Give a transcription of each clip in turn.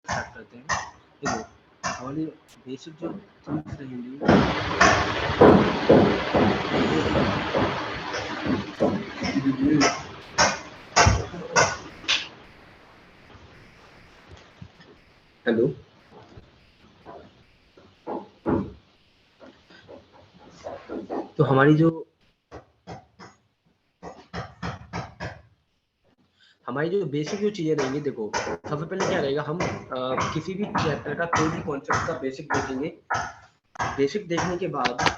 Start करते हैं। देखो हमारी बेसिक जो चीज रहेंगी हेलो तो हमारी जो बेसिक जो चीजें रहेंगी, देखो सबसे पहले क्या रहेगा, हम किसी भी चैप्टर का कोई भी कॉन्सेप्ट का बेसिक देखेंगे। बेसिक देखने के बाद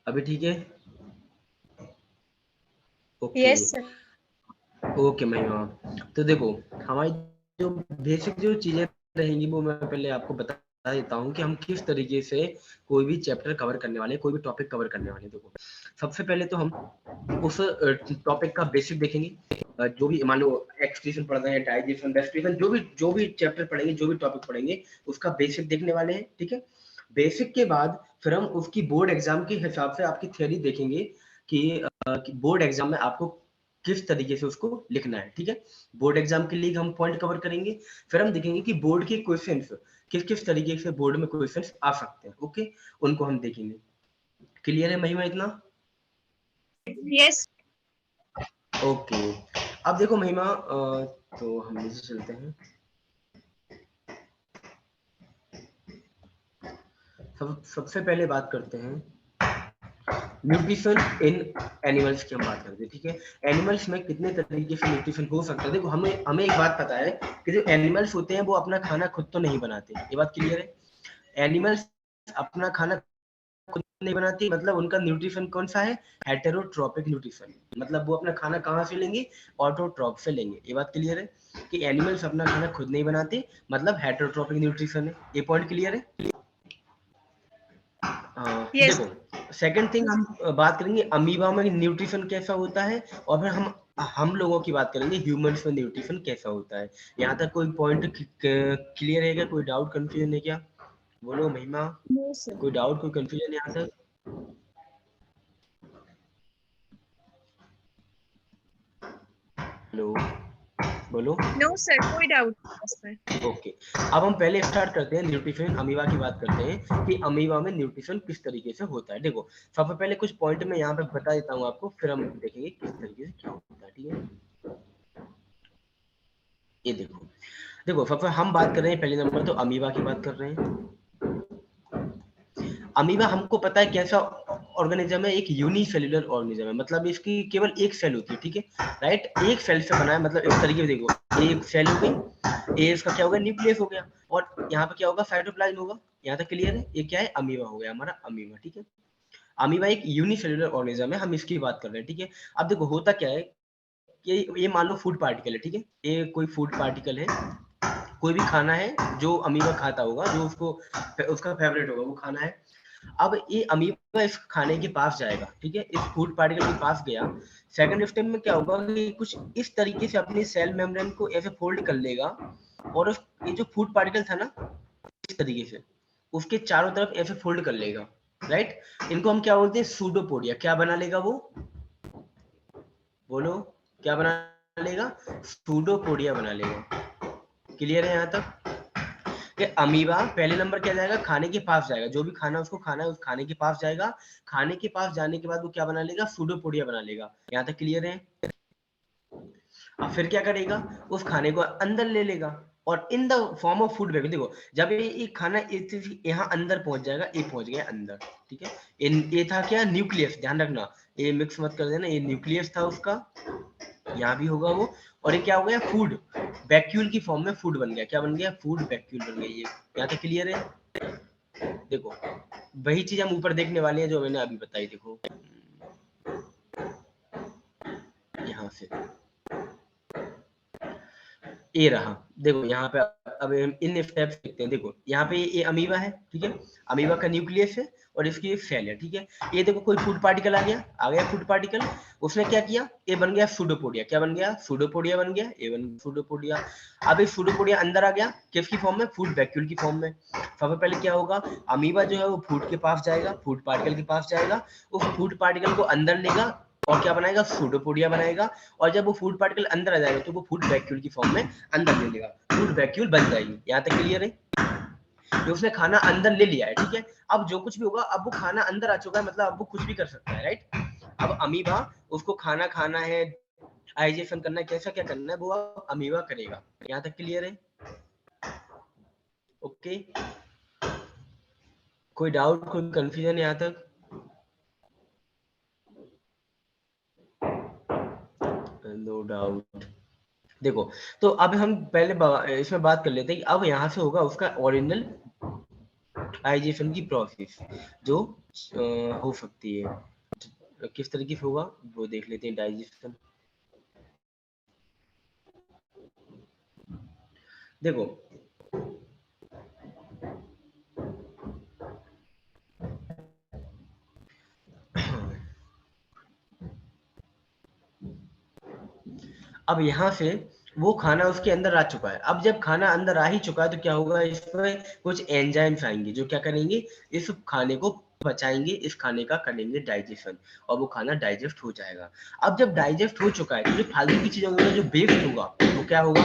अभी ठीक है? Okay yes sir. ओके महिमा। तो देखो हमारी जो बेसिक जो चीजें रहेंगी वो मैं पहले आपको बता देता हूँ कि हम किस तरीके से कोई भी चैप्टर कवर करने वाले, कोई भी टॉपिक कवर करने वाले। देखो सबसे पहले तो हम उस टॉपिक का बेसिक देखेंगे। जो भी मान लो एक्सप्रेशन पढ़ रहे हैं, डाइजेशन, रेस्पिरेशन, जो भी चैप्टर पढ़ेंगे, जो भी टॉपिक पढ़ेंगे, उसका बेसिक देखने वाले हैं। ठीक है, बेसिक के बाद फिर हम उसकी बोर्ड एग्जाम के हिसाब से आपकी थ्योरी देखेंगे कि बोर्ड एग्जाम में आपको किस तरीके से उसको लिखना है। ठीक है, बोर्ड एग्जाम के लिए हम पॉइंट कवर करेंगे। फिर हम देखेंगे कि बोर्ड के क्वेश्चंस किस किस तरीके से बोर्ड में क्वेश्चंस आ सकते हैं। ओके, उनको हम देखेंगे। क्लियर है महिमा इतना? यस ओके, अब देखो महिमा, तो हम नीचे चलते हैं। सबसे पहले बात करते हैं न्यूट्रिशन इन एनिमल्स की हम बात करते हैं। ठीक है, एनिमल्स में कितने तरीके से न्यूट्रिशन हो सकता है। देखो हमें हमें एक बात पता है कि जो एनिमल्स होते हैं वो अपना खाना खुद तो नहीं बनाते, ये बात क्लियर है। एनिमल्स अपना खाना खुद नहीं बनाती, मतलब उनका न्यूट्रिशन कौन सा है? Heterotrophic nutrition. मतलब वो अपना खाना कहाँ से लेंगे? ऑटोट्रॉप से लेंगे। ये बात क्लियर है कि एनिमल्स अपना खाना खुद नहीं बनाते, मतलब हेटेरोट्रॉपिक न्यूट्रिशन है। ये पॉइंट क्लियर है? यस देखो सेकंड थिंग हम बात करेंगे अमीबा में न्यूट्रिशन कैसा होता है, और फिर हम लोगों की बात करेंगे ह्यूमंस में न्यूट्रिशन कैसा होता है। यहाँ तक कोई पॉइंट क्लियर है क्या? कोई डाउट कंफ्यूजन है क्या? बोलो महिमा, नो सर। कोई डाउट कोई कंफ्यूजन यहाँ तक? हेलो, बोलो। नो सर, कोई डाउट नहीं। ओके, अब हम पहले स्टार्ट करते हैं न्यूट्रिशन अमीबा की बात करते हैं कि अमीबा में न्यूट्रिशन किस तरीके से होता है। देखो सबसे पहले कुछ पॉइंट मैं यहाँ पे बता देता हूँ आपको, फिर हम देखेंगे किस तरीके से क्या होता है। ठीक है, ये देखो देखो सबसे हम बात कर रहे हैं पहले नंबर तो अमीबा की बात कर रहे हैं। अमीबा हमको पता है कैसा ऑर्गेनिज्म है, एक यूनिसेल्युलर ऑर्गेनिज्म है, मतलब इसकी केवल एक सेल होती है। ठीक है, राइट, एक सेल से बना है। मतलब इस तरीके से देखो, एक सेल हो गई, ए इसका क्या होगा? न्यूक्लियस हो गया, और यहाँ पे क्या होगा? साइटोप्लाज्म होगा। यहाँ तक क्लियर है? ये क्या है? अमीबा हो गया हमारा अमीबा। ठीक है, अमीबा एक यूनिसेल्युलर ऑर्गेनिज्म है, हम इसकी बात कर रहे हैं। ठीक है, अब देखो होता क्या है कि ये मान लो फूड पार्टिकल है। ठीक है, ये कोई फूड पार्टिकल है, कोई भी खाना है जो अमीबा खाता होगा, जो उसको उसका फेवरेट होगा वो खाना है। अब ये अमीबा इस खाने के पास जाएगा। ठीक है, इस फूड पार्टिकल के पास गया। सेकंड स्टेप में क्या होगा कि कुछ इस तरीके से अपने सेल मेम्ब्रेन को ऐसे फोल्ड कर लेगा, और उस ये जो फूड पार्टिकल था ना, इस तरीके से उसके चारों तरफ ऐसे फोल्ड कर लेगा। राइट, इनको हम क्या बोलते हैं? सूडोपोडिया। क्या बना लेगा वो? बोलो, क्या बना लेगा? सूडोपोडिया बना लेगा। क्लियर है यहाँ तक कि अमीबा पहले नंबर क्या जाएगा? खाने के पास जाएगा, जो भी खाना उसको खाना है उस खाने के पास जाएगा। खाने के पास जाने के बाद वो क्या बना लेगा? सूडोपोडिया बना लेगा। यहाँ तक क्लियर है? अब फिर क्या करेगा? उस खाने को अंदर ले लेगा, और in the form of food web. देखो जब ये खाना यहाँ अंदर पहुंच जाएगा, ये पहुंच गया अंदर। ठीक है, ये था क्या? न्यूक्लियस, ध्यान रखना, ये मिक्स मत कर देना, ये न्यूक्लियस था उसका, यहाँ भी होगा वो, और ये क्या हो गया, फूड वैक्यूल की फॉर्म में फूड बन गया, क्या बन गया, फूड वैक्यूल बन गया। ये यहाँ तक क्लियर है? देखो वही चीज हम ऊपर देखने वाले हैं जो मैंने अभी बताई। देखो यहाँ से ये रहा, देखो यहाँ पे अब इन स्टेप्स देखते हैं। देखो यहाँ पे ये अमीबा है, ठीक है, अमीबा का न्यूक्लियस है और इसकी एक सेल है, ठीक है। ये देखो कोई फूड पार्टिकल आ गया फूड पार्टिकल, उसने क्या किया, ये बन गया सूडोपोडिया, क्या बन गया, सूडोपोडिया बन गया, ये बन सूडोपोडिया। अब ये सूडोपोडिया अंदर आ गया, किसकी फॉर्म में, फूड वैक्यूल की फॉर्म में। सबसे पहले क्या होगा, अमीबा जो है वो फूड के पास जाएगा, फूड पार्टिकल के पास जाएगा, उस फूड पार्टिकल को अंदर लेगा और क्या बनाएगा, सूडोपोडिया बनाएगा। और जब वो फूड पार्टिकल अंदर आ जाएगा तो वो फूड वैक्यूल की फॉर्म में अंदर ले लेगा, फूड वैक्यूल बन जाएगी। यहाँ तक क्लियर है? तो उसने खाना अंदर ले लिया है, ठीक है। अब जो कुछ भी होगा, अब वो खाना अंदर आ चुका है, मतलब अब वो कुछ भी कर सकता है, राइट। अब अमीबा, उसको खाना खाना है, डाइजेशन करना है, कैसा क्या करना है वो अब अमीबा करेगा। यहाँ तक क्लियर है? ओके, कोई डाउट, कोई कंफ्यूजन यहाँ तक? No doubt. देखो तो अब हम पहले इसमें बात कर लेते हैं कि अब यहाँ से होगा उसका ओरिजिनल डाइजेशन की प्रोसेस जो हो सकती है, किस तरीके से होगा वो देख लेते हैं। डाइजेशन देखो अब यहाँ से वो खाना उसके अंदर आ चुका है। अब जब खाना अंदर आ ही चुका है तो क्या होगा, इसमें कुछ एंजाइम्स आएंगे जो क्या करेंगे, इस खाने को पचाएंगे, इस खाने का करेंगे डाइजेशन, और वो खाना डाइजेस्ट हो जाएगा। अब जब डाइजेस्ट हो चुका है तो जो फालतू की चीजें होंगी, जो वेस्ट होगा वो क्या होगा,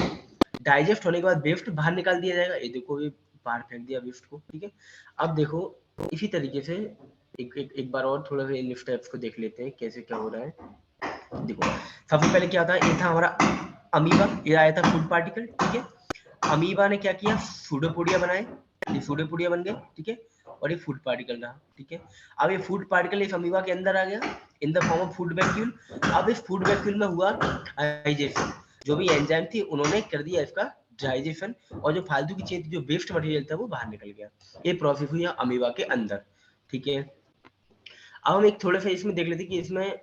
डाइजेस्ट होने के बाद वेस्ट बाहर निकाल दिया जाएगा। ये देखो ये बाहर फेंक दिया वेस्ट को, ठीक है। अब देखो इसी तरीके से एक बार और थोड़ा सा इन स्टेप्स को देख लेते हैं कैसे क्या हो रहा है। देखो सबसे पहले क्या था, ये था हमारा अमीबा, ये आया था फूड पार्टिकल, ठीक है। अमीबा ने क्या किया, सूडोपोडिया बनाए, ये सूडोपोडिया बन गए, ठीक है, और ये फूड पार्टिकल रहा, ठीक है। अब ये फूड पार्टिकल इस अमीबा के अंदर आ गया in the form of food vacuole. अब इस फूड वैक्यूल में हुआ डाइजेशन, जो भी एंजाइम थी उन्होंने कर दिया इसका डाइजेशन, और जो फालतू की चीज, जो वेस्ट मटेरियल था वो बाहर निकल गया। ये प्रोसेस हुई अमीबा के अंदर, ठीक है। अब हम एक थोड़ा सा इसमें देख लेते कि इसमें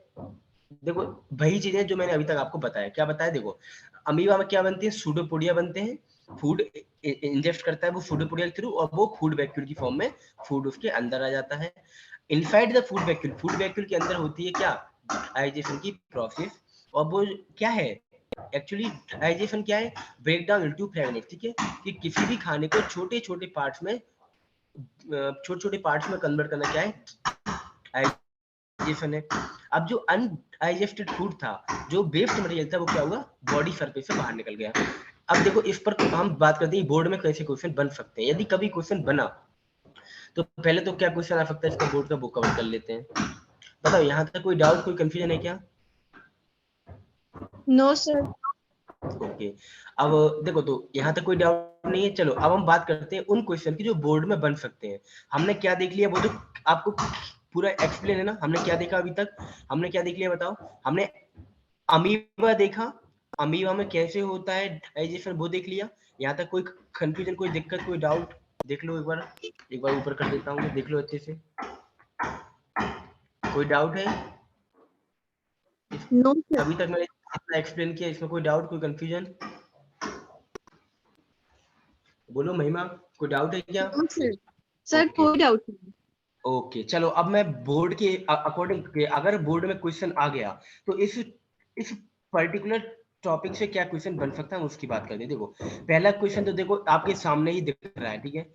देखो वही चीजें जो मैंने अभी तक आपको बताया, क्या बताया, देखो अमीबा में क्या बनती है, सूडोपोडिया बनते हैं, फूड इंजेस्ट करता है वो सूडोपोडिया के थ्रू, और वो फूड वैक्यूल की फॉर्म में फूड उसके अंदर आ जाता है। इनसाइड द फूड वैक्यूल के अंदर होती है क्या, डाइजेशन की प्रोसेस। और वो क्या है, एक्चुअली डाइजेशन क्या है, ब्रेक डाउन इनटू फ्रैगमेंट, ठीक है, कि किसी भी खाने को छोटे छोटे पार्ट्स में कन्वर्ट करना क्या है, डाइजेशन है। अब जो अनडाइजेस्टेड फूड था, जो वेस्ट मटेरियल था, वो क्या हुआ, बॉडी सरफेस से बाहर निकल गया। अब देखो इस पर हम बात करते हैं बोर्ड में कैसे क्वेश्चन बन सकते हैं। यदि कभी क्वेश्चन बना तो पहले तो क्या क्वेश्चन आ सकता है, इसका बोर्ड का बुक कवर कर लेते हैं। बताओ यहाँ तक कोई डाउट, कोई कंफ्यूजन है क्या? No sir. ओके, अब देखो तो यहाँ तक कोई डाउट नहीं है। चलो अब हम बात करते हैं उन क्वेश्चन की जो बोर्ड में बन सकते हैं। हमने क्या देख लिया, वो तो आपको पूरा एक्सप्लेन है ना, हमने क्या देखा अभी तक, हमने क्या देख लिया बताओ। हमने अमीबा देखा, अमीबा में कैसे होता है डाइजेशन वो देख लिया। यहाँ तक कोई कंफ्यूजन, कोई दिक्कत, कोई डाउट? देख लो एक बार ऊपर कर देता हूँ, देख लो अच्छे से। कोई डाउट है? No sir. अभी तक मैंने जितना एक्सप्लेन किया, इसमें कोई डाउट, कोई कंफ्यूजन? बोलो महिमा, कोई डाउट है क्या? No sir. सर ओके कोई डाउट नहीं। ओके, चलो अब मैं बोर्ड के अकॉर्डिंग, अगर बोर्ड में क्वेश्चन आ गया तो इस पर्टिकुलर टॉपिक से क्या क्वेश्चन बन सकता है उसकी बात करते हैं। देखो पहला क्वेश्चन तो देखो आपके सामने ही दिख रहा है, ठीक है,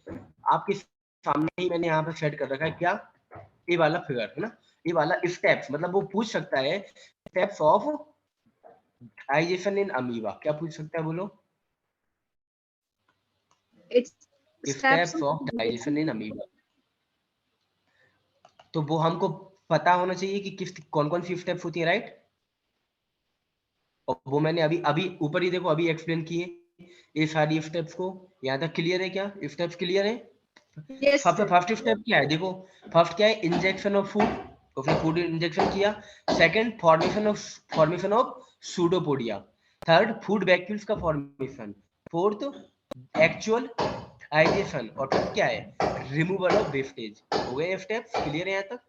आपके सामने ही मैंने यहाँ पे सेट कर रखा है, क्या, ये वाला फिगर है ना, ये वाला स्टेप्स, मतलब वो पूछ सकता है steps of digestion in amoeba, क्या पूछ सकता है बोलो, it's steps steps of digestion in amoeba. तो वो हमको पता होना चाहिए कि किस कौन कौन सी स्टेप्स होती है, राइट। और वो मैंने अभी अभी ऊपर ही देखो अभी एक्सप्लेन किए ये सारी स्टेप्स को। यहाँ तक क्लियर है क्या, स्टेप्स क्लियर है? यस सबसे सर। फर्स्ट स्टेप क्या है, देखो फर्स्ट क्या है, इंजेक्शन ऑफ फूड, उसने फूड इंजेक्शन किया। Second, formation of pseudopodia. Third, food vacuoles का फॉर्मेशन। Fourth, actual digestion. और फिफ्थ क्या है, रिमूवल ऑफ वेस्टेज। हो गए स्टेप्स क्लियर है यहाँ तक?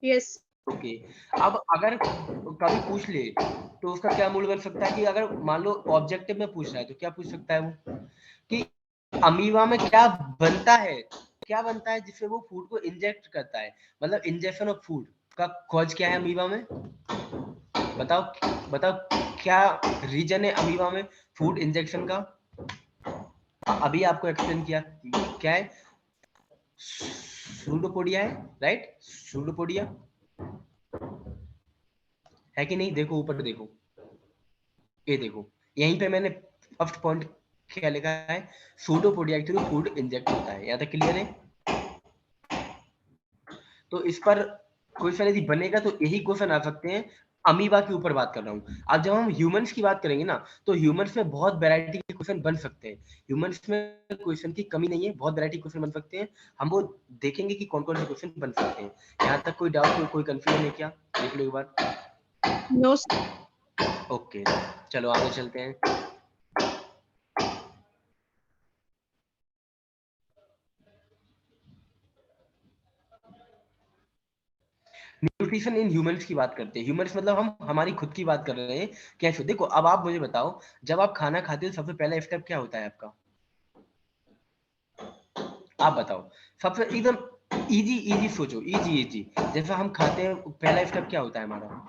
Yes. ओके। अब अगर कभी पूछ ले तो उसका क्या मूल बन सकता है कि अगर मान लो ऑब्जेक्टिव में पूछ रहा है तो क्या पूछ सकता है वो कि अमीबा में क्या बनता है जिससे वो फूड को इंजेक्ट करता है, मतलब इंजेक्शन ऑफ फूड का कॉज क्या है अमीबा में? बताओ बताओ, क्या रीजन है अमीबा में फूड इंजेक्शन का? अभी आपको एक्सप्लेन किया क्या है, सूडोपोडिया है, राइट? सूडोपोडिया है कि नहीं? देखो ऊपर देखो, ये देखो, यहीं पे मैंने फर्स्ट पॉइंट क्या लिखा है, सूडोपोडिया के थ्रू फूड इंजेक्ट होता है। यहाँ तक क्लियर है? तो इस पर क्वेश्चन यदि बनेगा तो यही क्वेश्चन आ सकते हैं। अमीबा के ऊपर बात कर रहा हूँ। अब जब हम ह्यूमंस की बात करेंगे ना, तो ह्यूमंस में बहुत वैरायटी के क्वेश्चन बन सकते हैं। ह्यूमंस में क्वेश्चन की कमी नहीं है, बहुत वैरायटी क्वेश्चन बन सकते हैं। हम वो देखेंगे कि कौन कौन से क्वेश्चन बन सकते हैं। यहाँ तक कोई डाउट, कोई कंफ्यूजन है क्या? देख लो एक बार। No, sir. ओके, चलो आगे चलते हैं। न्यूट्रिशन इन ह्यूमंस की बात करते हैं। ह्यूमंस मतलब हम हमारी खुद की बात कर रहे हैं। कैसे? देखो, अब आप मुझे बताओ, जब आप खाना खाते हो सबसे पहला स्टेप क्या होता है आपका? आप बताओ। सबसे एकदम इजी इजी सोचो, इजी इजी। जैसा हम खाते हैं, पहला स्टेप क्या होता है हमारा?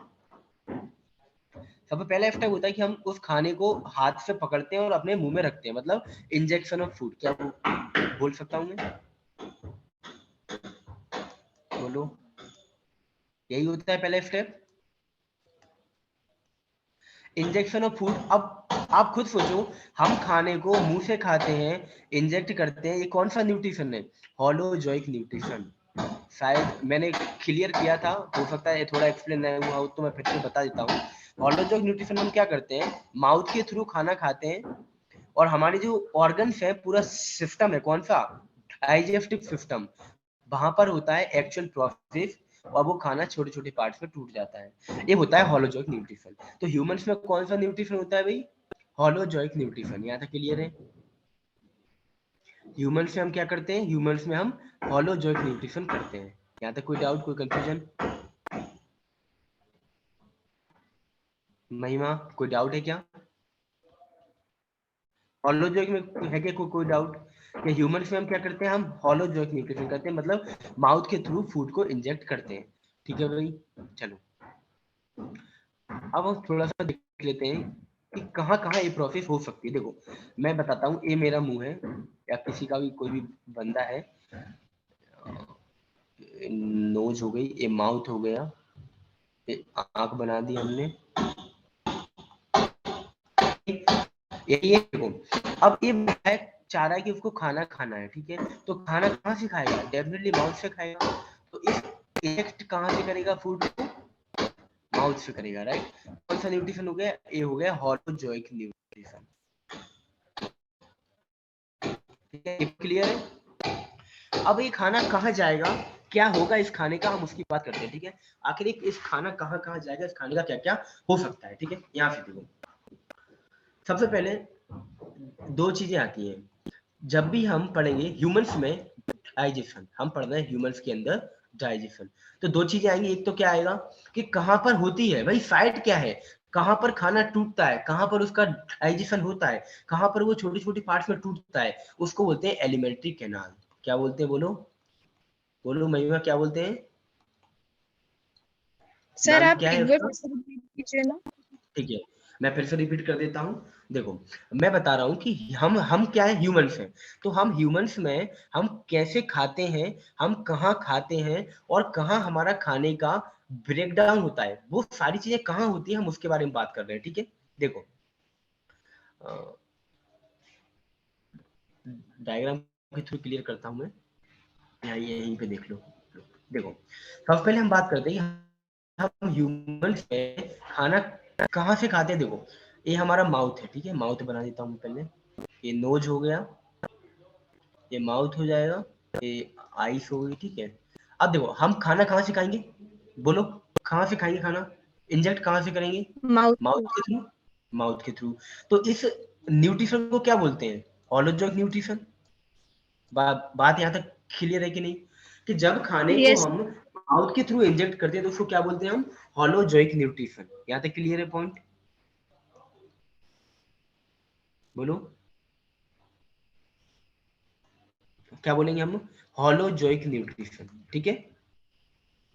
सबसे पहला स्टेप होता है कि हम उस खाने को हाथ से पकड़ते हैं और अपने मुंह में रखते हैं, मतलब इंजेक्शन ऑफ फूड। क्या बोल सकता हूँ मैं? बोलो। यही होता है पहला स्टेप, इंजेक्शन ऑफ फूड। अब आप खुद सोचो, हम खाने को मुंह से खाते हैं, इंजेक्ट करते हैं, ये कौन सा न्यूट्रिशन है? Holozoic nutrition. शायद मैंने क्लियर किया था, हो सकता है थोड़ा एक्सप्लेन नहीं हुआ हो, तो मैं फिर से बता देता हूँ। होलोजोइक न्यूट्रिशन हम क्या करते हैं, माउथ के थ्रू खाना खाते हैं, और हमारे जो ऑर्गन्स है, पूरा सिस्टम है, कौन सा? डाइजेस्टिव सिस्टम, वहां पर होता है एक्चुअल प्रोसेस, और वो खाना छोटे छोटे पार्ट्स में टूट जाता है। ये होता है होलोजोइक न्यूट्रिशन। तो ह्यूमंस में कौन सा न्यूट्रिशन होता है भाई? Holozoic nutrition. यहाँ तक क्लियर है? ह्यूमंस में हम क्या करते हैं, ह्यूमंस में हम होलोजोइक न्यूट्रिशन करते हैं। यहाँ तक कोई डाउट, कोई कंफ्यूजन? महिमा, कोई डाउट है क्या? होलोजोइक में है क्या कोई डाउट कि ह्यूमंस में हम क्या करते हैं, हम होलोजोइक न्यूट्रिशन करते हैं, मतलब माउथ के थ्रू फूड को इंजेक्ट करते हैं। ठीक है भाई, चलो अब हम थोड़ा सा देख लेते हैं कि कहाँ कहाँ ये प्रोसेस हो सकती है। देखो, मैं बताता हूँ, ये मेरा मुंह है, या किसी का भी कोई भी बंदा है, नोज हो गई, ये माउथ हो गया, ये आंख बना दी हमने, ये देखो। अब ये है, चाह रहा है कि उसको खाना खाना है, ठीक है? तो खाना कहाँ से खाएगा? डेफिनेटली माउथ से खाएगा। तो इस इफेक्ट कहाँ से करेगा फूड को? माउथ से करेगा, राइट? कौन सा न्यूट्रिशन हो गया? ये हो गया होलोजोइक न्यूट्रिशन। ठीक है, क्लियर है? अब ये खाना कहाँ जाएगा, क्या होगा इस खाने का, हम उसकी बात करते हैं। ठीक है, आखिर इस खाना कहाँ कहाँ जाएगा, इस खाने का क्या क्या हो सकता है। ठीक है, यहाँ से देखो, सबसे पहले दो चीजें आती हैं जब भी हम पढ़ेंगे ह्यूमंस में, डाइजेशन। हम पढ़ रहे हैं ह्यूमंस के अंदर डाइजेशन, तो दो चीजें आएंगी। एक तो क्या आएगा कि कहाँ पर होती है भाई, साइट क्या है, कहाँ पर खाना टूटता है, कहाँ पर उसका डाइजेशन होता है, कहाँ पर वो छोटी छोटी पार्ट्स में टूटता है, उसको बोलते हैं एलिमेंट्री कैनाल। क्या बोलते हैं? बोलो बोलो महिमा, क्या बोलते हैं? सर नाम आप क्या है एक बार उसका? फिर से repeat कीजिए ना। ठीक है, मैं फिर से रिपीट कर देता हूँ। देखो, मैं बता रहा हूँ कि हम क्या है, ह्यूमंस हैं। तो हम ह्यूमंस में हम कैसे खाते हैं, हम कहाँ खाते हैं, और कहाँ हमारा खाने का ब्रेकडाउन होता है, वो सारी चीजें कहाँ होती है, हम उसके बारे में बात कर रहे हैं। ठीक है, देखो, डायग्राम के थ्रू क्लियर करता हूँ मैं, यहाँ यहीं पे देख लो। देखो, सबसे पहले हम बात करते हैं कि हम ह्यूमंस में खाना कहाँ से खाते हैं। देखो, ये हमारा माउथ है, ठीक है? माउथ बना देता हूँ पहले, ये नोज हो गया, ये माउथ हो जाएगा, ये आईस हो गई, ठीक है? अब देखो हम खाना कहाँ से खाएंगे, बोलो कहाँ से खाएंगे खाना, इंजेक्ट कहाँ से करेंगे, Mouth. माउथ के थ्रू, माउथ के थ्रू। तो इस न्यूट्रिशन को क्या बोलते हैं, होलोजोइक न्यूट्रिशन। बात यहाँ तक क्लियर है कि नहीं, कि जब खाने को Yes. हम माउथ के थ्रू इंजेक्ट करते हैं तो उसको क्या बोलते हैं हम, होलोजोइक न्यूट्रिशन। यहाँ तक क्लियर है पॉइंट, बोलो क्या बोलेंगे हम, होलोजोइक न्यूट्रिशन। ठीक है,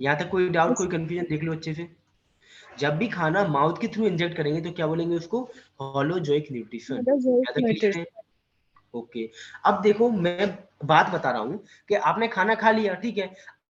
यहाँ तक कोई डाउट, Yes. कोई कंफ्यूजन देख लो अच्छे से। जब भी खाना माउथ के थ्रू इंजेक्ट करेंगे तो क्या बोलेंगे उसको, होलोजोइक न्यूट्रिशन। Homozoic यहाँ तक क्लियर nutrition. है, ओके। अब देखो मैं बात बता रहा हूँ कि आपने खाना खा लिया, ठीक है,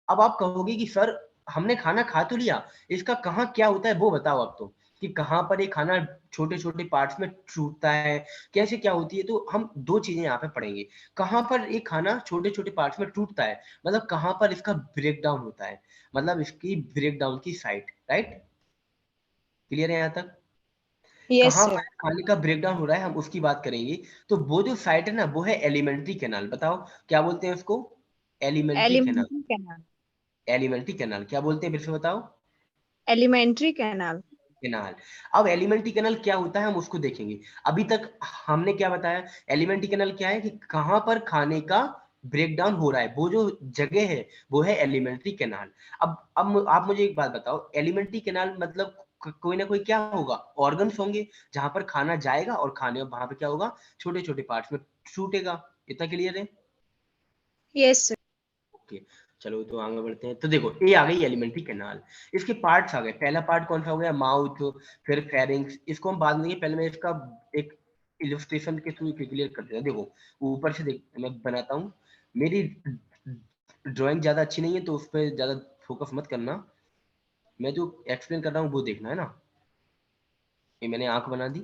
अब आप कहोगे कि सर हमने खाना खा तो लिया, इसका कहाँ क्या होता है वो बताओ आप, तो कि कहाँ पर ये खाना छोटे छोटे पार्ट्स में टूटता है, कैसे क्या होती है। तो हम दो चीजें यहाँ पे पढ़ेंगे, कहाँ पर ये खाना छोटे छोटे पार्ट्स में टूटता है, मतलब कहाँ पर इसका ब्रेक डाउन होता है, मतलब इसकी ब्रेक डाउन की साइट, राइट। क्लियर है यहाँ तक, Yes, कहाँ sir. पर खाने का ब्रेकडाउन हो रहा है हम उसकी बात करेंगे। तो वो जो साइट है ना वो है एलिमेंट्री कैनाल, बताओ क्या बोलते हैं उसको, alimentary canal. Alimentary canal. Alimentary canal क्या बोलते हैं फिर से बताओ, Alimentary canal. कैनाल। अब एलिमेंट्री कैनाल क्या होता है हम उसको देखेंगे। अभी तक हमने क्या बताया, एलिमेंट्री कैनाल क्या है कि कहाँ पर खाने का ब्रेकडाउन हो रहा है, वो जो जगह है वो है एलिमेंट्री कैनाल। अब आप मुझे एक बात बताओ, एलिमेंट्री कैनाल मतलब कोई ना कोई क्या होगा, ऑर्गन्स होंगे जहां पर खाना जाएगा और खाने वहां पे क्या होगा, छोटे छोटे पार्ट्स में छूटेगा। इतना क्लियर है, Yes, sir. ओके। चलो तो आगे बढ़ते हैं। तो देखो ये आ गई एलिमेंट्री कैनाल, इसके पार्ट्स आ गए। पहला पार्ट कौन सा हो गया, माउथ, फिर फेरिंग्स, इसको हम बाद में देंगे, पहले मैं इसका एक इलस्ट्रेशन के थ्रू क्लियर कर देता हूं। देखो ऊपर से देख मैं बनाता हूँ, मेरी ड्राइंग ज्यादा अच्छी नहीं है तो उस पर ज्यादा फोकस मत करना, मैं जो एक्सप्लेन कर रहा हूँ वो देखना है ना। ये मैंने आंख बना दी,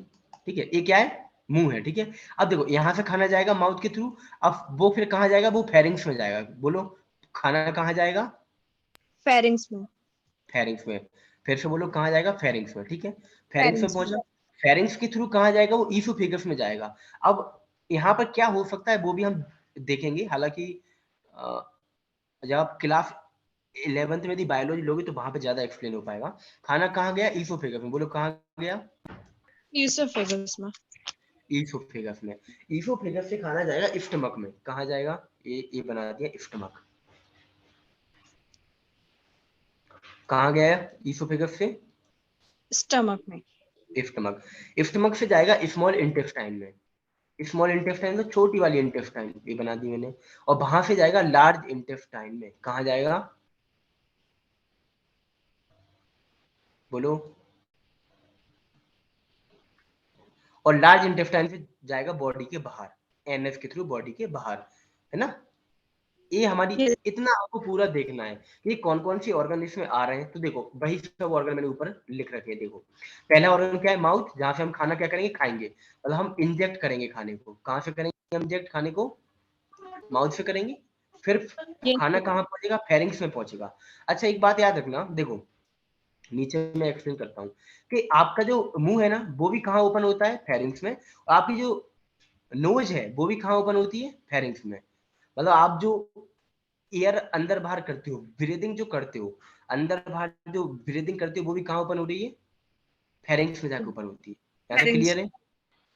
ठीक है, ये क्या है, मुंह है, ठीक है। अब देखो यहाँ से खाना जाएगा माउथ के थ्रू, अब वो फिर कहाँ जाएगा, वो फेरिंग्स में जाएगा। बोलो खाना कहाँ जाएगा, Pharynx में. फेरिंग्स में। फिर से बोलो कहाँ जाएगा, फेरिंग्स में, ठीक है। फेरिंग्स में Pharynx में. पहुंचा, फेरिंग्स के थ्रू कहाँ जाएगा, वो ईसोफेगस में जाएगा। अब यहाँ पर क्या हो सकता है वो भी हम देखेंगे, हालांकि जब आप क्लास 11th में यदि बायोलॉजी लोगे तो वहां पे ज्यादा एक्सप्लेन हो पाएगा। खाना कहाँ गया, ईसोफेगस में, बोलो कहाँ गया, Esophagus में. ईसोफेगस में। ईसोफेगस से खाना जाएगा स्टमक में, कहाँ जाएगा, ये बना दिया स्टमक। कहाँ गया ईसोफेगस से, Stomach में. स्टमक। स्टमक से जाएगा स्मॉल इंटेस्टाइन में, स्मॉल इंटेस्टाइन तो छोटी वाली इंटेस्टाइन, ये बना दी मैंने। और वहां से जाएगा लार्ज इंटेस्टाइन में, कहाँ जाएगा, बोलो। और लार्ज इंटेस्टाइन से जाएगा बॉडी के बाहर, एनएस के थ्रू बॉडी के बाहर, है ना। ये हमारी, Yes. इतना आपको पूरा देखना है कि कौन कौन सी ऑर्गन इसमें आ रहे हैं। तो देखो वही सब ऑर्गन मैंने ऊपर लिख रखे हैं। देखो पहला ऑर्गन क्या है, माउथ, जहां से हम खाना क्या करेंगे, खाएंगे, मतलब हम इंजेक्ट करेंगे खाने को। कहाँ से करेंगे हम इंजेक्ट खाने को, माउथ से करेंगे। फिर Yes. खाना कहाँ पहुंचेगा, फेरिंग्स में पहुंचेगा। अच्छा एक बात याद रखना, देखो नीचे मैं एक्सप्लेन करता हूँ कि आपका जो मुंह है ना वो भी कहाँ ओपन होता है, फेरिंग्स में। और आपकी जो नोज है वो भी कहाँ ओपन होती है, फेरिंग्स में। मतलब आप जो एयर अंदर बाहर करते हो, ब्रीदिंग जो करते हो, अंदर बाहर जो ब्रीदिंग करते हो वो भी कहाँ ओपन हो रही है, फेरिंग्स में जाके ओपन होती है। यहाँ तक Pharynx. क्लियर है,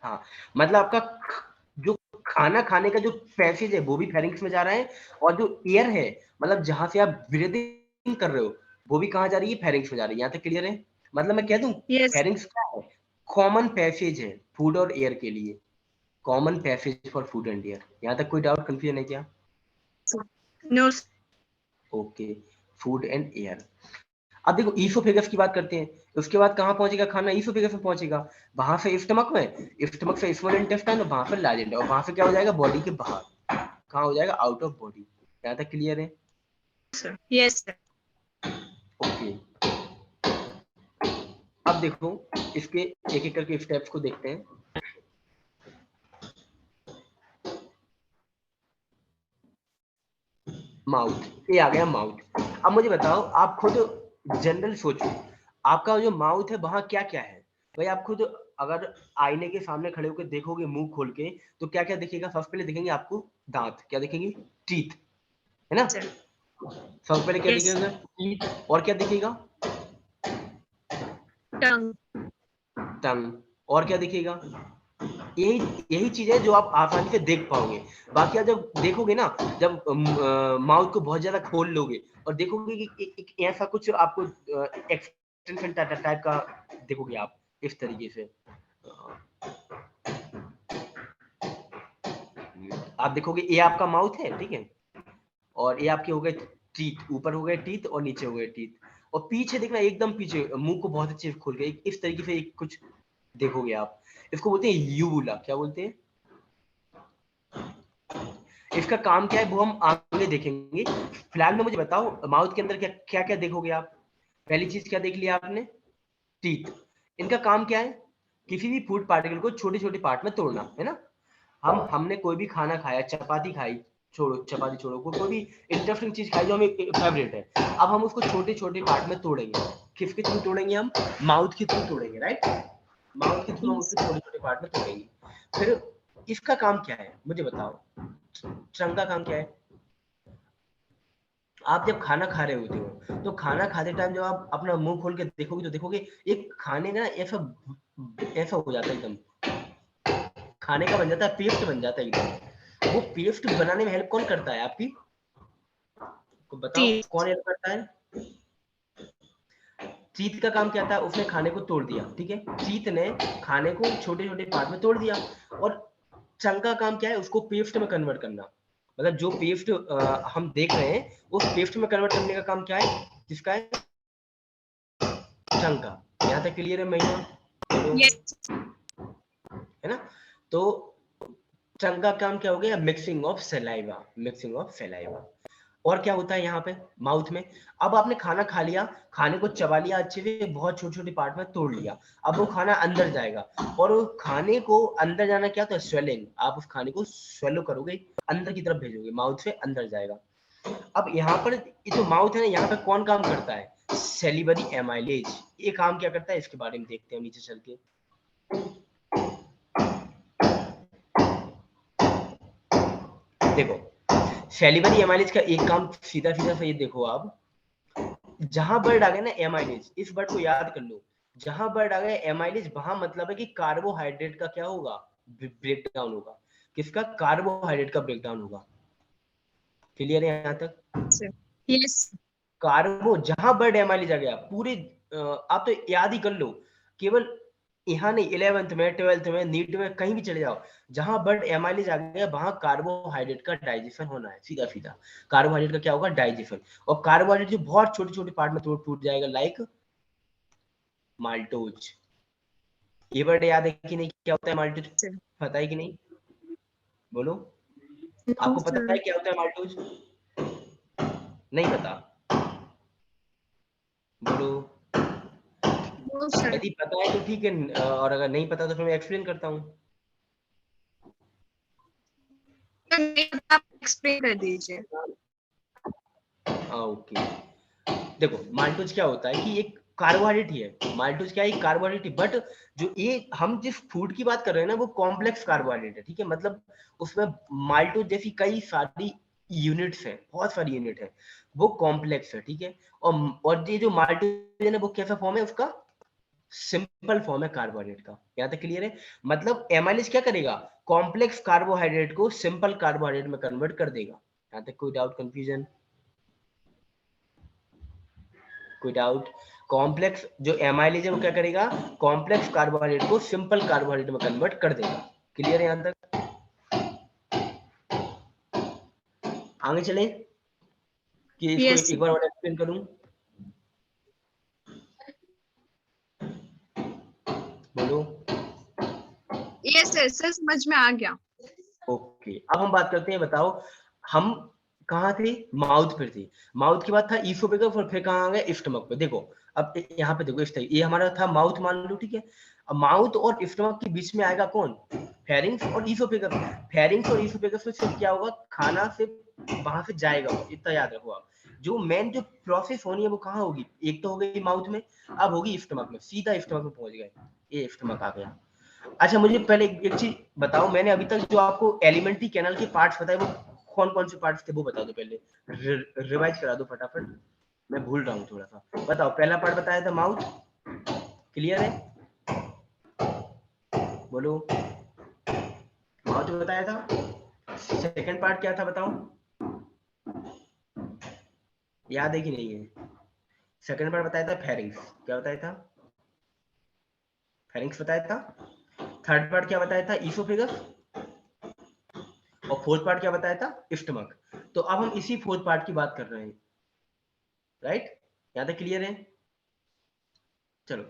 हाँ। मतलब आपका जो खाना खाने का जो पैसेज है वो भी फेरिंग्स में जा रहा है, और जो एयर है मतलब जहां से आप ब्रीदिंग कर रहे हो वो भी कहाँ जा रही है, फेरिंग्स में जा रही है। यहाँ तक क्लियर है, मतलब मैं कह दूं Yes. फेरिंग्स क्या है, कॉमन पैसेज है फूड और एयर के लिए, common passage for food and air. यहाँ तक कोई डाउट कंफ्यूजन है क्या, No. Okay, food and air. अब देखो ईसोफेगस की बात करते हैं, उसके बाद कहाँ पहुंचेगा खाना, ईसोफेगस में पहुंचेगा, वहां से स्टमक में, स्टमक से स्मॉल इंटेस्टाइन, और वहां पर लार्ज इंटेस्टाइन, और वहां से क्या हो जाएगा, बॉडी के बाहर, कहाँ हो जाएगा, आउट ऑफ बॉडी। यहाँ तक क्लियर है, Sir. Yes, sir. ओके। अब देखो इसके एक एक करके स्टेप्स को देखते हैं। माउथ, ये आ गया माउथ। अब मुझे बताओ, आप खुद जनरल सोचो, आपका जो माउथ है वहां क्या क्या है। भाई आप खुद अगर आईने के सामने खड़े होकर देखोगे मुंह खोल के, तो क्या क्या दिखेगा, सबसे पहले दिखेंगे आपको दांत, क्या दिखेंगे, टीथ, है ना। Sir. सबसे पहले क्या Yes. दिखेगा? टीथ। और क्या दिखेगा? Tongue. टंग। और क्या दिखेगा? यही यही चीज है जो आप आसानी से देख पाओगे। बाकी आप जब देखोगे ना, जब माउथ को बहुत ज्यादा खोल लोगे और देखोगे कि एक ऐसा कुछ आपको एक्सटेंशन टाइप का देखोगे आप इस तरीके से। आप देखोगे ये आपका माउथ है, ठीक है, और ये आपके हो गए टीथ, ऊपर हो गए टीथ और नीचे हो गए टीथ, और पीछे देखना एकदम पीछे मुंह को बहुत अच्छे से खोल के इस तरीके से एक कुछ देखोगे आप। इसको बोलते हैं यूबुला। क्या बोलते हैं? इसका काम क्या है वो हम आगे देखेंगे। फिलहाल में मुझे बताओ माउथ के अंदर क्या क्या क्या देखोगे आप? पहली चीज क्या देख लिया आपने? टीथ। इनका काम क्या है? किसी भी फूड पार्टिकल को छोटे छोटे पार्ट में तोड़ना, है ना। हमने कोई भी खाना खाया, चपाती खाई, छोड़ो चपाती छोड़ो, कोई भी इंटरेस्टिंग चीज खाई जो हमें फेवरेट है, अब हम उसको छोटे छोटे पार्ट में तोड़ेंगे। किसके थ्रू तोड़ेंगे? हम माउथ के थ्रू तोड़ेंगे, राइट। माउथ के थ्रू हम Yes. उसको छोटे छोटे पार्ट में तोड़ेंगे। फिर इसका काम क्या है मुझे बताओ? टंग का काम क्या है? आप जब खाना खा रहे होते हो तो खाना खाते टाइम जब आप अपना मुंह खोल के देखोगे तो देखोगे एक खाने का ऐसा ऐसा हो जाता है, एकदम खाने का बन जाता है, पेस्ट बन जाता है एकदम। वो पेस्ट बनाने में हेल्प कौन करता है आपकी? को बताओ Teeth. कौन हेल्प करता है? चीत का काम क्या था? उसने खाने को तोड़ दिया, ठीक है, चीत ने खाने को छोटे छोटे पार्ट में तोड़ दिया। और चंक का काम क्या है? उसको पेस्ट में कन्वर्ट करना। मतलब जो पेस्ट हम देख रहे हैं उस पेस्ट में कन्वर्ट करने का काम क्या है? किसका है? चंक का। यहाँ तक क्लियर है महिमा? Yes. है ना। तो चंक का काम क्या हो गया? Mixing of saliva, mixing of saliva. और क्या होता है यहाँ पे माउथ में? अब आपने खाना खा लिया, खाने को चबा लिया अच्छे से, बहुत छोटे छोटे पार्ट में तोड़ लिया, अब वो खाना अंदर जाएगा, और वो खाने को अंदर जाना क्या होता है? स्वेलिंग। आप उस खाने को स्वेलो करोगे, अंदर की तरफ भेजोगे, माउथ से अंदर जाएगा। अब यहाँ पर ये जो माउथ है ना, यहाँ पे कौन काम करता है? Salivary amylase. ये काम क्या करता है इसके बारे में देखते हैं नीचे चल के। देखो सेलिवरी एमाइलेज का एक काम सीधा सीधा से ये देखो आप, जहां वर्ड आ गया ना एमाइलेज, इस वर्ड को याद कर लो। जहां वर्ड आ गया एमाइलेज, वहां मतलब है कि कार्बोहाइड्रेट का क्या होगा? ब्रेकडाउन होगा। किसका? कार्बोहाइड्रेट का ब्रेकडाउन होगा। क्लियर है यहाँ तक? Sir. Yes. कार्बो, जहां वर्ड एमाइलेज आ गया पूरे आप तो याद ही कर लो, केवल यहाँ नहीं, 11th में 12th में नीट में कहीं भी चले जाओ, जहां वर्ड एमाइलेज आ गया वहां कार्बोहाइड्रेट का डाइजेशन होना है, सीधा सीधा। कार्बोहाइड्रेट का क्या होगा? डाइजेशन। और कार्बोहाइड्रेट जो बहुत छोटे छोटे पार्ट में टूट जाएगा, लाइक माल्टोज। ये वर्ड याद है कि नहीं? क्या होता है माल्टोज? Sir. पता है कि नहीं? बोलो। No, आपको पता sir. है क्या होता है माल्टोज? नहीं पता? बोलो। No, sir. यदि पता है तो ठीक है, और अगर नहीं पता तो फिर मैं एक्सप्लेन करता हूँ। आप एक्सप्लेन कर दीजिए। ओके। देखो माल्टोज क्या होता है कि एक कार्बोहाइड्रेट ही है। माल्टोज क्या है? कार्बोहाइड्रेट, बट जो ये हम जिस फूड की बात कर रहे हैं ना वो कॉम्प्लेक्स कार्बोहाइड्रेट है, ठीक है। मतलब उसमें माल्टोज जैसी कई सारी यूनिट्स हैं, बहुत सारी यूनिट है, वो कॉम्प्लेक्स है, ठीक है। और ये जो माल्टोज है ना, वो कैसा फॉर्म है उसका? सिंपल फॉर्म है कार्बोहाइड्रेट का। यहाँ तक क्लियर है? मतलब एमाइलेज क्या करेगा? कॉम्प्लेक्स कार्बोहाइड्रेट को सिंपल कार्बोहाइड्रेट में कन्वर्ट कर देगा। यहाँ तक कोई डाउट, कंफ्यूजन? कोई डाउट? कॉम्प्लेक्स जो एमाइलेज है वो क्या करेगा? कॉम्प्लेक्स कार्बोहाइड्रेट को सिंपल कार्बोहाइड्रेट में कन्वर्ट कर देगा। क्लियर है यहाँ तक? आगे चले कि इसको Yes, एक sir. बार और एक्सप्लेन करूं? बोलो। Yes, sir. सर समझ में आ गया। ओके, अब हम बात करते हैं, बताओ हम कहाँ थे? माउथ पे थे। माउथ के बाद था ईसोफेगस, और फिर कहाँ आ गए? स्टमक पे। देखो अब यहाँ पे देखो, इस टाइप ये हमारा था माउथ मान लो, ठीक है। अब माउथ और स्टमक के बीच में आएगा कौन? फेरिंग्स और ईसोफेगस। फेरिंग्स और ईसोफेगस में सिर्फ क्या होगा? खाना सिर्फ वहां से जाएगा, इतना याद रखो आप। जो मेन जो प्रोसेस होनी है वो कहाँ होगी? एक तो हो गई माउथ में, अब होगी स्टमक में, सीधा स्टमक में पहुंच गए, ये स्टमक आ गया। अच्छा मुझे पहले एक चीज बताओ, मैंने अभी तक जो आपको एलिमेंट्री कैनल के पार्ट्स बताए वो कौन कौन से पार्ट्स थे वो बता दो पहले, रिवाइज करा दो फटाफट, मैं भूल रहा हूँ थोड़ा सा। बताओ, पहला पार्ट बताया था माउथ, क्लियर है? बोलो, माउथ बताया था। सेकंड पार्ट क्या था बताओ, याद है कि नहीं है? सेकंड पार्ट बताया था फेरिंग्स, क्या बताया था? फेरिंग्स बताया था। थर्ड पार्ट क्या बताया था? ईसोफेगस। और फोर्थ पार्ट क्या बताया था? स्टमक। तो अब हम इसी फोर्थ पार्ट की बात कर रहे हैं, राइट? यहाँ तक क्लियर है? चलो,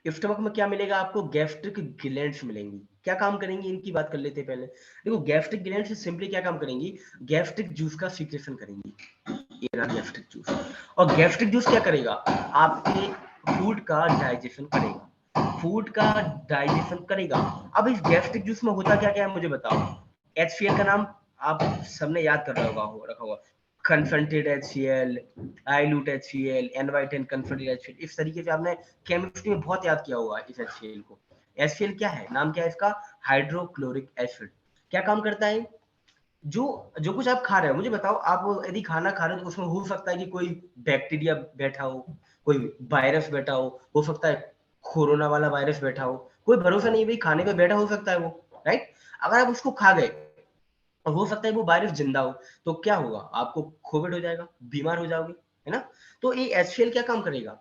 स्टमक में क्या मिलेगा आपको? गैस्ट्रिक ग्लैंड्स मिलेंगी। क्या काम करेंगी इनकी बात कर लेते हैं पहले। देखो, गैस्ट्रिक ग्लैंड्स सिंपली क्या काम करेंगी? गैस्ट्रिक जूस का सीक्रेशन करेंगी। ये रहा गैस्ट्रिक जूस। और गैस्ट्रिक जूस क्या करेगा? आपके फूड का डाइजेशन करेगा, फूड का डाइजेशन करेगा। अब इस गैस्ट्रिक जूस में होता क्या क्या है मुझे बताओ। HCl का नाम आप सबने याद कर रखा होगा, कन्फर्टेड HCl, डाइल्यूट HCl, एनवाइट कन्फर्टेड HCl, इस तरीके से आपने केमिस्ट्री में बहुत याद किया होगा इस HCl को। HCl क्या है? नाम क्या है इसका? Hydrochloric acid. क्या काम करता है? जो जो कुछ आप खा रहे हो, मुझे बताओ, आप यदि खाना खा रहे हो तो उसमें हो सकता है कि कोई बैक्टीरिया बैठा हो, कोई वायरस बैठा हो सकता है कोरोना वाला वायरस बैठा हो, कोई भरोसा नहीं भाई, खाने पे बैठा हो सकता है वो, राइट? अगर आप उसको खा गए और हो सकता है वो वायरस जिंदा हो, तो क्या होगा? आपको कोविड हो जाएगा, बीमार हो जाओगे, है ना? तो ये HCl क्या काम करेगा?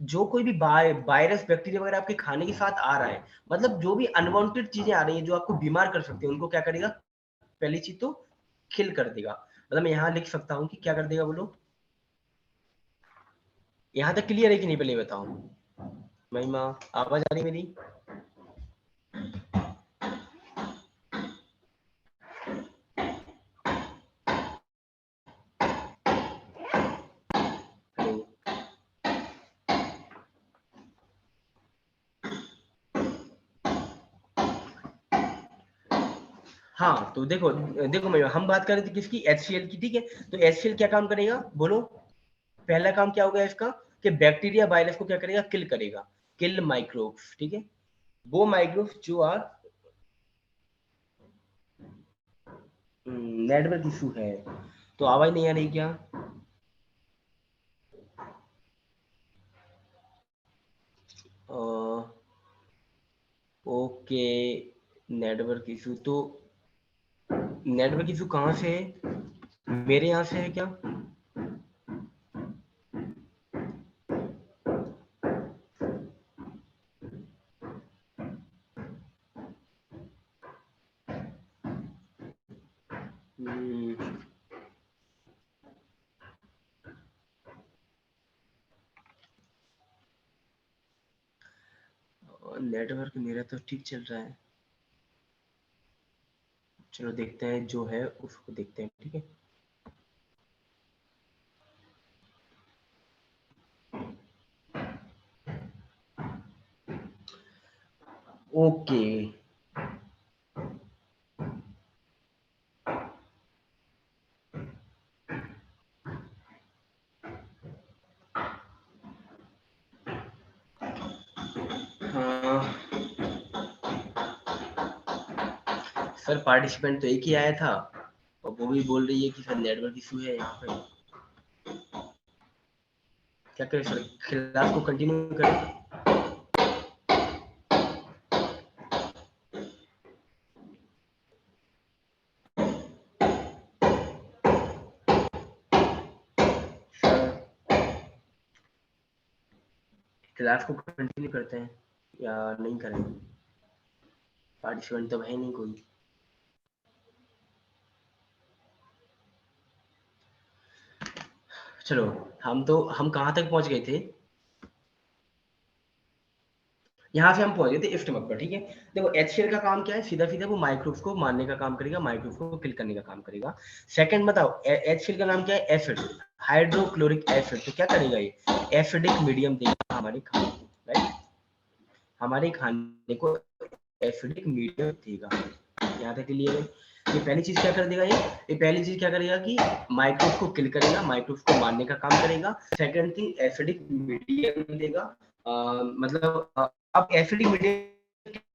जो कोई भी वायरस बैक्टीरिया वगैरह आपके खाने के साथ आ रहा है, मतलब जो भी अनवांटेड चीजें आ रही है जो आपको बीमार कर सकती है, उनको क्या करेगा? पहली चीज तो किल कर देगा। मतलब मैं यहाँ लिख सकता हूँ कि क्या कर देगा बोलो। यहाँ तक क्लियर है कि नहीं, पहले बताओ। महिमा, आवाज आ रही मेरी? हेलो? हाँ, तो देखो देखो महिमा, हम बात कर रहे थे किसकी? HCl की, ठीक है? तो HCl क्या काम करेगा बोलो? पहला काम क्या होगा इसका? कि बैक्टीरिया वायरस को क्या करेगा? किल करेगा, किल माइक्रोब्स, ठीक है? वो माइक्रोब्स जो आर, नेटवर्क इशू है तो आवाज नहीं आ रही क्या? ओके, नेटवर्क इशू तो, नेटवर्क इशू कहाँ से है? मेरे यहाँ से है क्या? नेटवर्क मेरा तो ठीक चल रहा है। चलो देखते हैं, जो है उसको देखते हैं, ठीक है? ओके। हाँ सर, पार्टिसिपेंट तो एक ही आया था और वो भी बोल रही है कि सर नेटवर्क इशू है यहाँ पे। क्या करें सर, क्लास को कंटिन्यू करें? क्लास को कंटिन्यू करते हैं या नहीं करें? पार्टिसिपेंट तो है नहीं कोई। चलो, हम कहाँ तक पहुंच गए थे? यहाँ से हम पहुंच गए थे स्टमक पर, ठीक है? देखो, HCl का काम क्या है? सीधा सीधा वो माइक्रोब्स को मारने का काम करेगा, माइक्रोब्स को किल करने का काम करेगा। सेकंड बताओ, HCl का नाम क्या है? Acid, hydrochloric acid. तो क्या करेगा ये? एसिडिक मीडियम देगा हमारे खाने को, राइट? हमारे खाने को एसिडिक मीडियम देगा। यहाँ तक क्लियर है? ये पहली चीज क्या कर देगा? ये पहली चीज क्या करेगा कि माइक्रोब्स को किल करेगा, माइक्रोब्स को मारने का काम करेगा। सेकंड थिंग, एसिडिक मीडियम देगा। मतलब अब एसिडिक मीडियम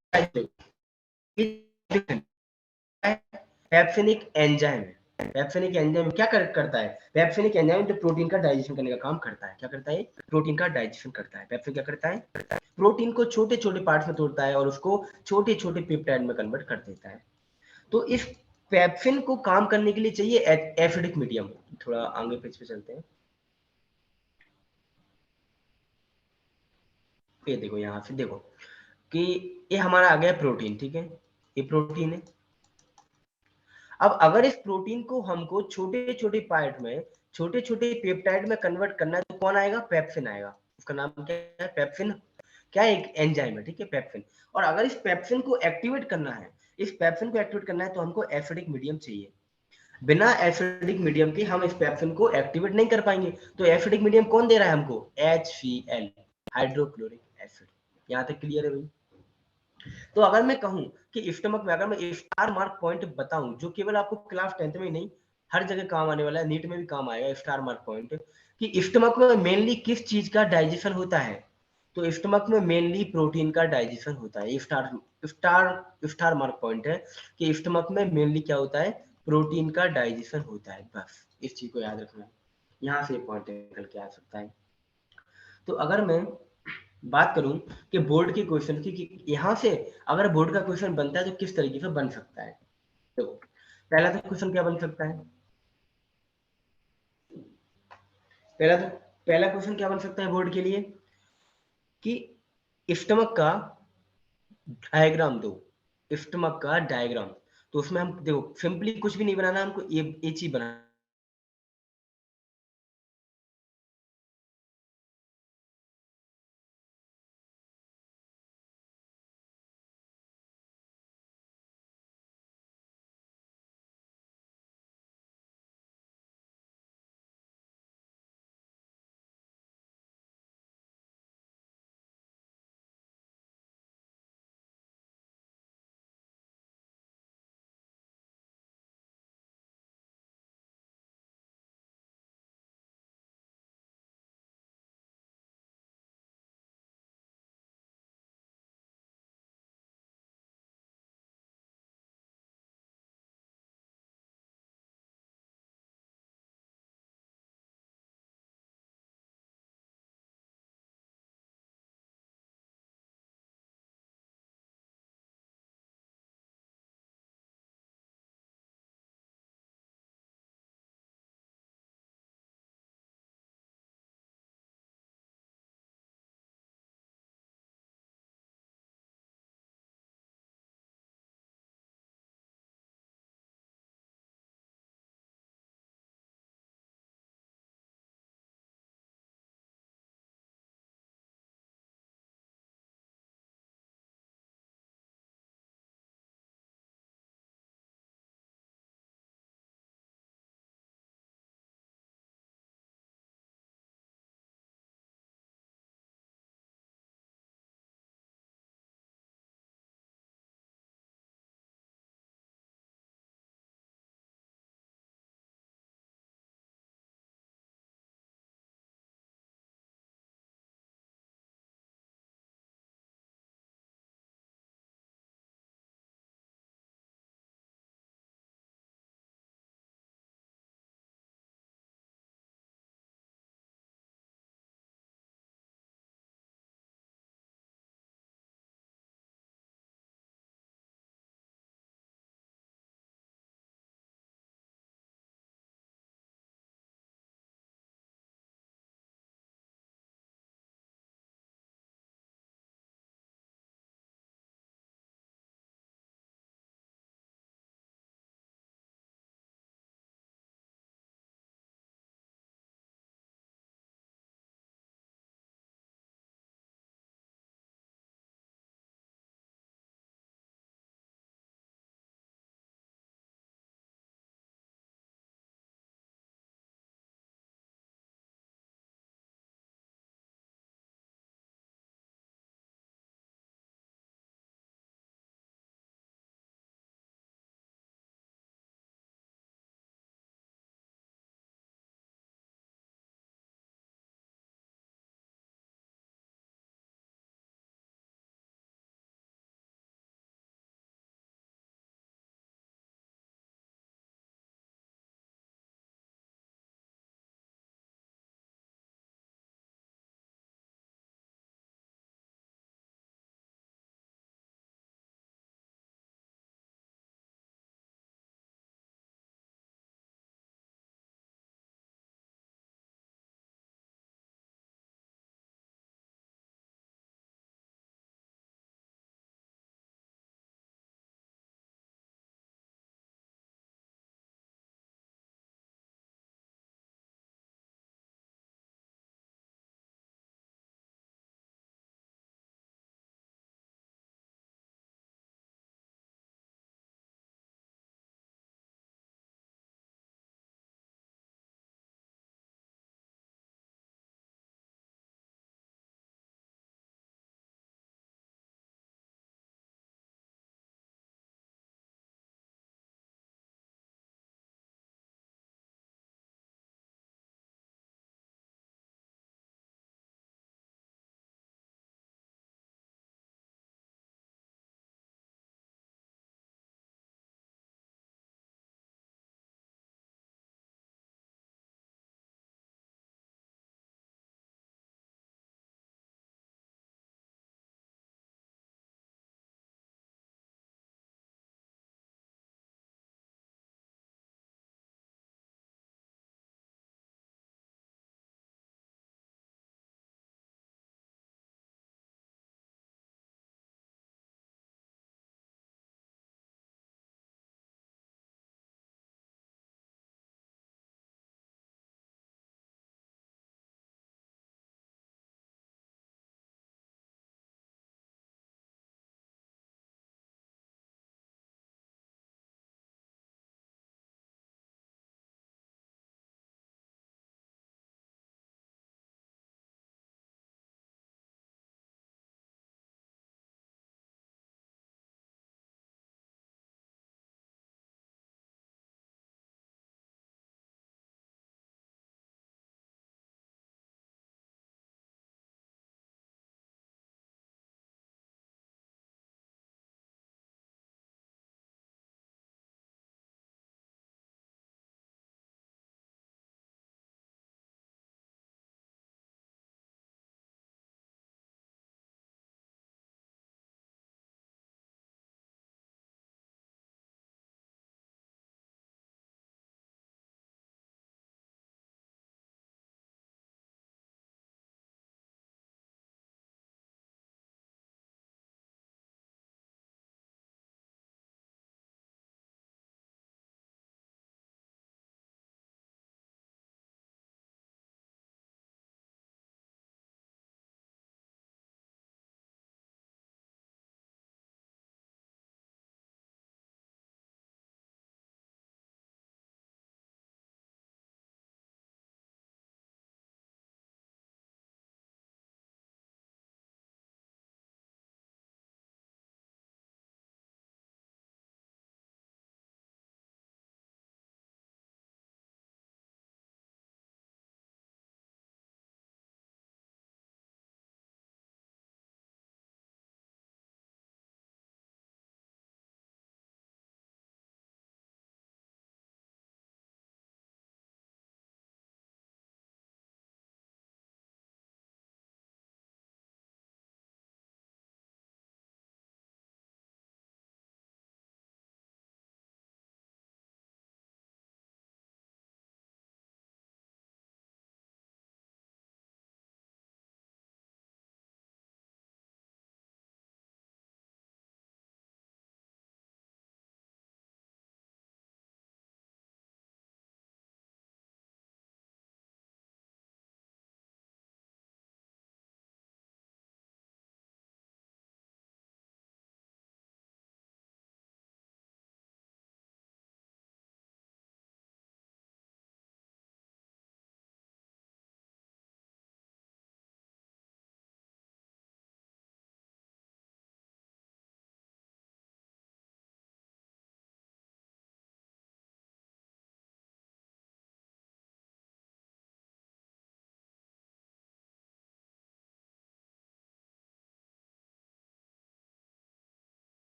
पेप्सिन एक एंजाइम है, पेप्सिन एक एंजाइम क्या करता है? पेप्सिन एक एंजाइम जो प्रोटीन का डाइजेशन करने का काम करता है। क्या करता है? प्रोटीन का डाइजेशन करता है। पेप्सिन क्या करता है? प्रोटीन को छोटे छोटे पार्ट्स में तोड़ता है और उसको छोटे छोटे पेप्टाइड में कन्वर्ट कर देता है। तो इस पेप्सिन को काम करने के लिए चाहिए एसिडिक मीडियम। थोड़ा आगे पेज पे चलते हैं। ये देखो, यहाँ से देखो कि ये हमारा आ गया प्रोटीन, ठीक है, ये प्रोटीन है। अब अगर इस प्रोटीन को हमको छोटे छोटे पार्ट में, छोटे छोटे पेप्टाइड में कन्वर्ट करना है, तो कौन आएगा? पेप्सिन आएगा। उसका नाम क्या है? पेप्सिन। क्या एक एंजाइम है, ठीक है, पेप्सिन। और अगर इस पेप्सिन को एक्टिवेट करना है, इस पेप्सिन को एक्टिवेट करना है, तो हमको एसिडिक मीडियम चाहिए। बिना एसिडिक मीडियम के हम इस पेप्सिन को एक्टिवेट नहीं कर पाएंगे। तो एसिडिक मीडियम कौन दे रहा है हमको? HCl, hydrochloric acid. यहाँ तक क्लियर है भाई? तो अगर मैं कहूं कि स्टमक में अगर मैं स्टार मार्क पॉइंट बताऊं, जो केवल आपको क्लास 10th में ही नहीं हर जगह काम आने वाला है, नीट में भी काम आएगा, स्टार मार्क पॉइंट, कि स्टमक में मेनली किस चीज का डाइजेशन होता है, तो स्टमक में मेनली प्रोटीन का डाइजेशन होता है। Star star star mark point है कि स्टमक में मेनली क्या होता है? प्रोटीन का डाइजेशन होता है। बस इस चीज को याद रखना है, यहाँ से पॉइंट निकल के आ सकता है। तो अगर मैं बात करूं कि बोर्ड के क्वेश्चन की, कि यहाँ से अगर बोर्ड का क्वेश्चन बनता है तो किस तरीके से बन सकता है, तो पहला तो क्वेश्चन क्या बन सकता है? पहला क्वेश्चन क्या बन सकता है बोर्ड के लिए कि स्टमक का डायग्राम दो, स्टमक का डायग्राम। तो उसमें हम देखो सिंपली कुछ भी नहीं बनाना, हमको ये चीज बनाना